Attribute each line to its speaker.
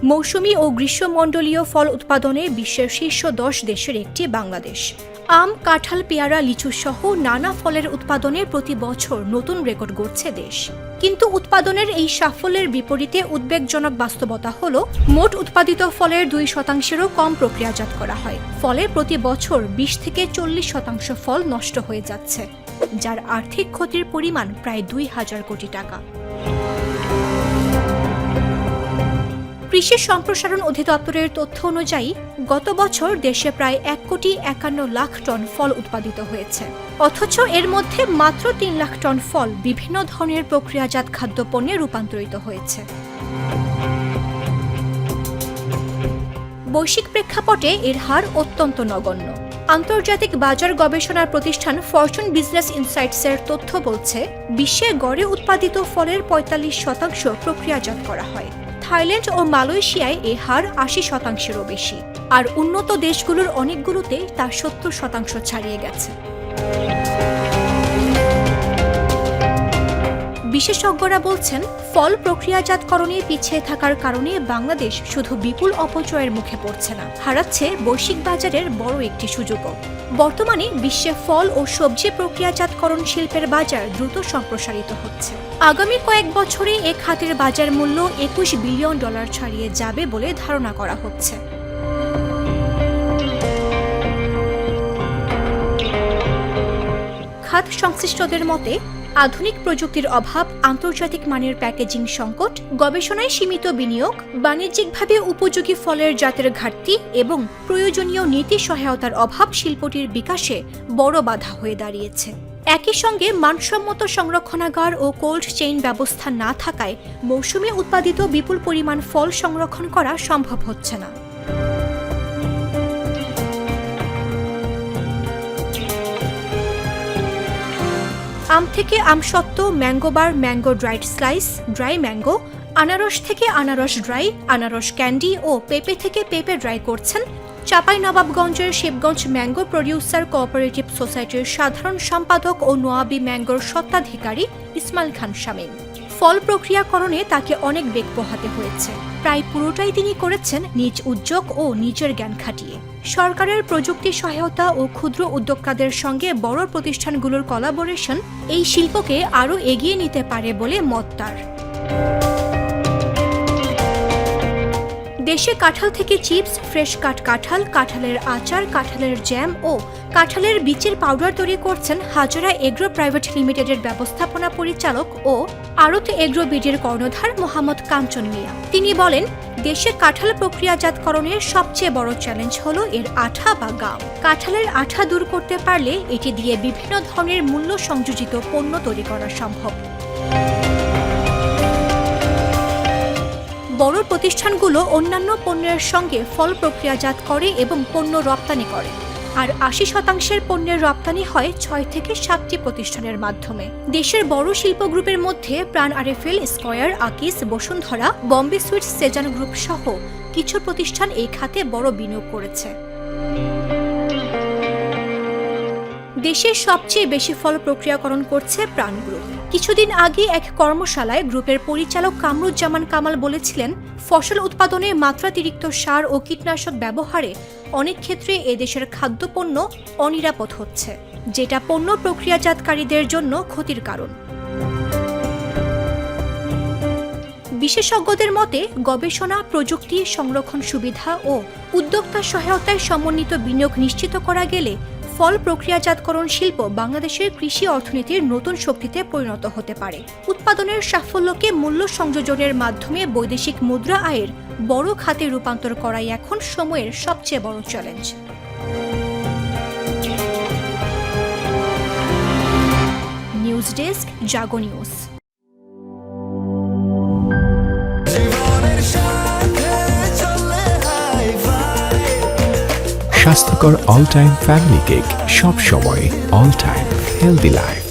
Speaker 1: মৌসুমী ও গ্রীষ্মমণ্ডলীয় ফল উৎপাদনে বিশ্বের শীর্ষ 10 দেশের একটি বাংলাদেশ। আম, কাঁঠাল, পেয়ারা, লিচু সহ নানা ফলের উৎপাদনে প্রতি বছর নতুন রেকর্ড গড়ছে দেশ। কিন্তু উৎপাদনের এই সাফল্যের বিপরীতে উদ্বেগজনক বাস্তবতা হল, মোট উৎপাদিত ফলের 2%-এরও কম প্রক্রিয়াজাত করা হয়। ফলে প্রতি বছর 20 থেকে 40% ফল নষ্ট হয়ে যাচ্ছে, যার আর্থিক ক্ষতির পরিমাণ প্রায় 2000 কোটি টাকা। কৃষি সম্প্রসারণ অধিদপ্তরের তথ্য অনুযায়ী গত বছর দেশে প্রায় 1,51,00,000 টন ফল উৎপাদিত হয়েছে। অথচ এর মধ্যে মাত্র 3 লাখ টন ফল বিভিন্ন ধরনের প্রক্রিয়াজাত খাদ্যপণ্যে রূপান্তরিত হয়েছে। বৈশ্বিক প্রেক্ষাপটে এর হার অত্যন্ত নগণ্য। আন্তর্জাতিক বাজার গবেষণা প্রতিষ্ঠান ফরচুন বিজনেস ইনসাইটসের তথ্য বলছে, বিশ্বে গড়ে উৎপাদিত ফলের 45% প্রক্রিয়াজাত করা হয়। থাইল্যান্ড ও মালয়েশিয়ায় এ হার 80%-এরও বেশি, আর উন্নত দেশগুলোর অনেকগুলোতে তা 70% ছাড়িয়ে গেছে। বিশেষজ্ঞরা বলছেন, ফল প্রক্রিয়াজাতকরণে পিছিয়ে থাকার কারণে বাংলাদেশ শুধু বিপুল অপচয়ের মুখে পড়ছে না, হারাচ্ছে বৈশ্বিক বাজারের বড় একটি সুযোগও। বর্তমানে বিশ্বে ফল ও সবজি প্রক্রিয়াজাতকরণ শিল্পের বাজার দ্রুত সম্প্রসারিত হচ্ছে। আগামী কয়েক বছরে এ খাতের বাজার মূল্য $21 বিলিয়ন ছাড়িয়ে যাবে বলে ধারণা করা হচ্ছে। খাত সংশ্লিষ্টদের মতে, আধুনিক প্রযুক্তির অভাব, আন্তর্জাতিক মানের প্যাকেজিং সংকট, গবেষণায় সীমিত বিনিয়োগ, বাণিজ্যিকভাবে উপযোগী ফলের জাতের ঘাটতি এবং প্রয়োজনীয় নীতি সহায়তার অভাব শিল্পটির বিকাশে বড় বাধা হয়ে দাঁড়িয়েছে। একই সঙ্গে মানসম্মত সংরক্ষণাগার ও কোল্ড চেইন ব্যবস্থা না থাকায় মৌসুমে উৎপাদিত বিপুল পরিমাণ ফল সংরক্ষণ করা সম্ভব হচ্ছে না। আম থেকে আমসত্ত্ব, mango bar, mango dried slice, dry mango, আনারস থেকে আনারস ড্রাই, আনারস ক্যান্ডি ও পেঁপে থেকে পেঁপে ড্রাই করছেন চাঁপাইনবাবগঞ্জের শিবগঞ্জ ম্যাঙ্গো প্রডিউসার কোঅপারেটিভ সোসাইটির সাধারণ সম্পাদক ও নোয়াবী ম্যাঙ্গোর স্বত্বাধিকারী ইসমাইল খান শামীম। ফল প্রক্রিয়াকরণে তাকে অনেক বেগ পোহাতে হয়েছে। প্রায় পুরোটাই তিনি করেছেন নিজ উদ্যোগ ও নিজের জ্ঞান খাটিয়ে। সরকারের প্রযুক্তি সহায়তা ও ক্ষুদ্র উদ্যোক্তাদের সঙ্গে বড় প্রতিষ্ঠানগুলোর কোলাবোরেশন এই শিল্পকে আরও এগিয়ে নিতে পারে বলে মত তার। দেশে কাঁঠাল থেকে চিপস, ফ্রেশ কাট কাঁঠাল, কাঁঠালের আচার, কাঁঠালের জ্যাম ও কাঁঠালের বীজের পাউডার তৈরি করছেন হাজারা এগ্রো প্রাইভেট লিমিটেডের ব্যবস্থাপনা পরিচালক ও আড়ত এগ্রো বিডির কর্ণধার মোহাম্মদ কাঞ্চন মিয়া। তিনি বলেন, দেশে কাঁঠাল প্রক্রিয়াজাতকরণের সবচেয়ে বড় চ্যালেঞ্জ হলো এর আঠা বা গাম। কাঁঠালের আঠা দূর করতে পারলে এটি দিয়ে বিভিন্ন ধরনের মূল্য সংযোজিত পণ্য তৈরি করা সম্ভব। বড় প্রতিষ্ঠানগুলো অন্যান্য পণ্যের সঙ্গে ফল প্রক্রিয়াজাত করে এবং পণ্য রপ্তানি করে, আর 80% পণ্যের রপ্তানি হয় 6 থেকে 7টি প্রতিষ্ঠানের মাধ্যমে। দেশের বড় শিল্প গ্রুপের মধ্যে প্রাণ আরএফএল, স্কয়ার, আকিস, বসুন্ধরা, বম্বে সুইটস, সেজান গ্রুপ সহ কিছু প্রতিষ্ঠান এই খাতে বড় বিনিয়োগ করেছে। দেশের সবচেয়ে বেশি ফল প্রক্রিয়াকরণ করছে প্রাণ গ্রুপ। কিছুদিন আগে এক কর্মশালায় গ্রুপের পরিচালক কামরুজ্জামান কামাল বলেছিলেন, ফসল উৎপাদনে মাত্রাতিরিক্ত সার ও কীটনাশক ব্যবহারে অনেক ক্ষেত্রে এদেশের খাদ্যপণ্য অনিরাপদ হচ্ছে, যেটা পণ্য প্রক্রিয়াজাতকারীদের জন্য ক্ষতির কারণ। বিশেষজ্ঞদের মতে, গবেষণা, প্রযুক্তি, সংরক্ষণ সুবিধা ও উদ্যোক্তা সহায়তায় সমন্বিত বিনিয়োগ নিশ্চিত করা গেলে ফল প্রক্রিয়াজাতকরণ শিল্প বাংলাদেশের কৃষি অর্থনীতির নতুন শক্তিতে পরিণত হতে পারে। উৎপাদনের সাফল্যকে মূল্য সংযোজনের মাধ্যমে বৈদেশিক মুদ্রা আয়ের বড় খাতে রূপান্তর করাই এখন সময়ের সবচেয়ে বড় চ্যালেঞ্জ। নিউজ ডেস্ক, জাগো নিউজ।
Speaker 2: স্বাস্থ্যকর অল টাইম ফ্যামিলি কেক, সব সময় অল টাইম হেলদি লাইফ।